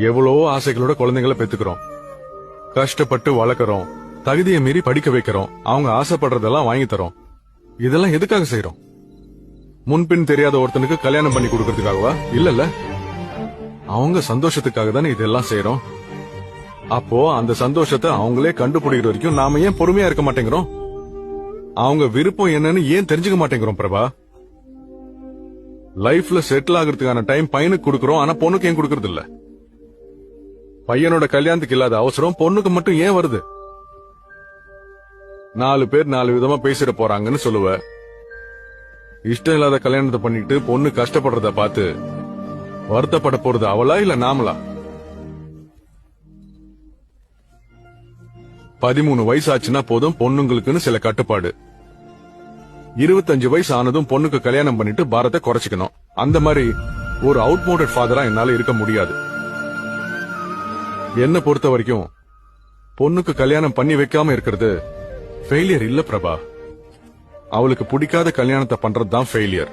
எவ்வளவோ ஆசைகளோட குழந்தைங்களை பெத்துக்கிறோம், கஷ்டப்பட்டு வளர்க்கறோம், தகுதியை மீறி படிக்க வைக்கிறோம், அவங்க ஆசைப்படுறதெல்லாம் வாங்கி தரோம். இதெல்லாம் எதுக்காக செய்யறோம்? முன்பின் தெரியாத ஒருத்தனுக்கு கல்யாணம் பண்ணி கொடுக்கறதுக்காகவா? இல்லல்ல, அவங்க சந்தோஷத்துக்காக தானே இதெல்லாம் செய்யறோம். அப்போ அந்த சந்தோஷத்தை அவங்களே கண்டுபிடிக்கிற வரைக்கும் நாம ஏன் பொறுமையா இருக்க மாட்டேங்கிறோம்? அவங்க விருப்பம் என்னன்னு ஏன் தெரிஞ்சுக்க மாட்டேங்கிறோம் பிரபா? லைஃப்ல செட்டில் ஆகிறதுக்கான டைம் பையனுக்கு கொடுக்கறோம், ஆனா பொண்ணுக்கு ஏன் கொடுக்கறது இல்ல? பையனோட கல்யாணத்துக்கு இல்லாத அவசரம் பொண்ணுக்கு மட்டும் ஏன் வருது? 4 பேர் 4 விதமா பேசிட போறாங்கன்னு சொல்லுவ. இஷ்டம் இல்லாத கல்யாணத்தை பண்ணிட்டு பொண்ணு கஷ்டப்படுறத பார்த்து வருத்தப்பட போறது அவளா இல்ல நாமளா? 13 வயசு ஆச்சுன்னா போதும் பொண்ணுங்களுக்குன்னு சில கட்டுப்பாடு. 25 வயசு ஆனதும் பொண்ணுக்கு கல்யாணம் பண்ணிட்டு பாரத்தை குறைச்சிக்கணும். அந்த மாதிரி ஒரு அவுட்மோடட் ஃபாதரா என்னால இருக்க முடியாது. என்ன பொறுத்த வரைக்கும் பொண்ணுக்கு கல்யாணம் பண்ணி வைக்காம இருக்கிறது ஃபெயிலியர் இல்ல பிரபா. அவளுக்கு பிடிக்காத கல்யாணத்தை பண்றதுதான் ஃபெயிலியர்.